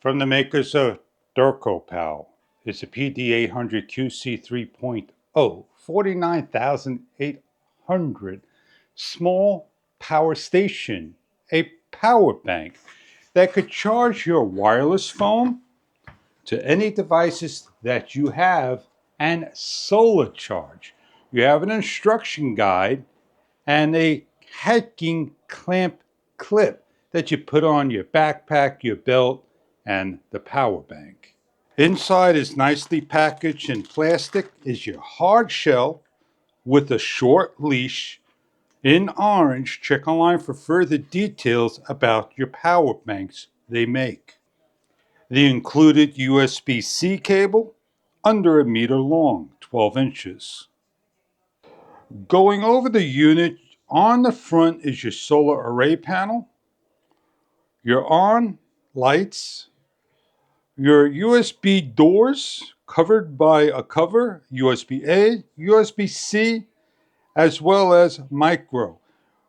From the makers of DurcoPal. It's a PD800QC 3.0, 49,800 small power station, a power bank that could charge your wireless phone to any devices that you have and solar charge. You have an instruction guide and a hiking clamp clip that you put on your backpack, your belt, and the power bank. Inside is nicely packaged in plastic is your hard shell with a short leash in orange. Check online for further details about your power banks they make. The included USB-C cable, under 1 meter long, 12 inches. Going over the unit, on the front is your solar array panel, your on lights, your USB doors covered by a cover, USB-A, USB-C, as well as micro.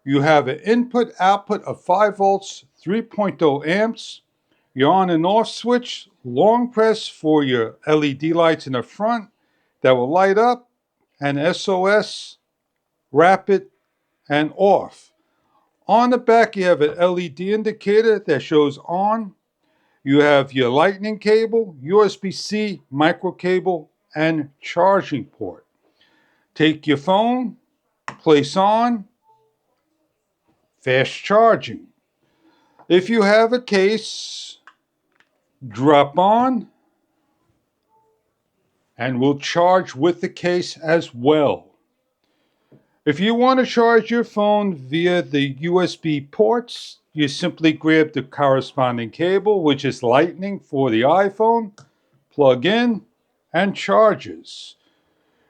You have an input output of 5 volts, 3.0 amps, your on and off switch, long press for your LED lights in the front that will light up, and SOS, rapid, and off. On the back, you have an LED indicator that shows on. You have your lightning cable, USB-C, micro cable, and charging port. Take your phone, place on, fast charging. If you have a case, drop on, and will charge with the case as well. If you want to charge your phone via the USB ports, you simply grab the corresponding cable, which is lightning for the iPhone, plug in, and charges.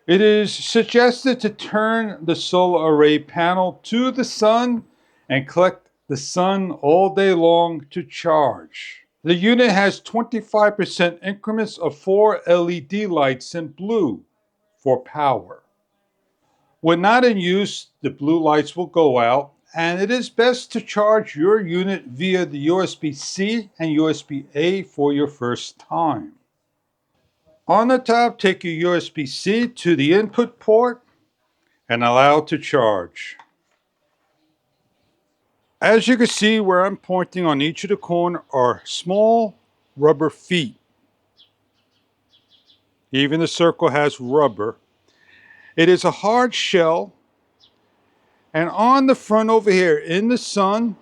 It is suggested to turn the solar array panel to the sun and collect the sun all day long to charge. The unit has 25% increments of 4 LED lights in blue for power. When not in use, the blue lights will go out, and it is best to charge your unit via the USB-C and USB-A for your first time. On the top, take your USB-C to the input port and allow it to charge. As you can see, where I'm pointing on each of the corners are small rubber feet. Even the circle has rubber. It is a hard shell, and on the front over here in the sun,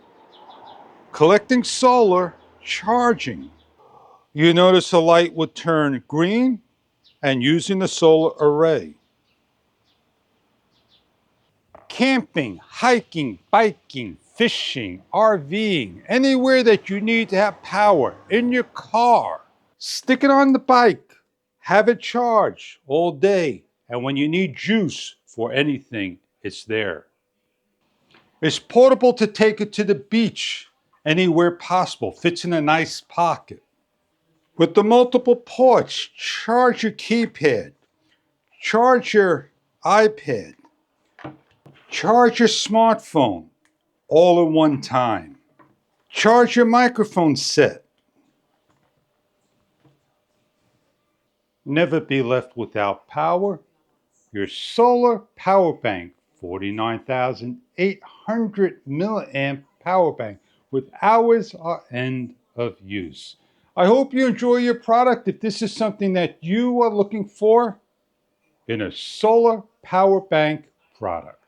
collecting solar, charging. You notice the light would turn green and using the solar array. Camping, hiking, biking, fishing, RVing, anywhere that you need to have power, in your car. Stick it on the bike, have it charge all day, and when you need juice for anything, it's there. It's portable to take it to the beach, anywhere possible, fits in a nice pocket. With the multiple ports, charge your keypad, charge your iPad, charge your smartphone, all in one time. Charge your microphone set. Never be left without power. Your solar power bank, 49,800 milliamp power bank with hours or end of use. I hope you enjoy your product. If this is something that you are looking for in a solar power bank product.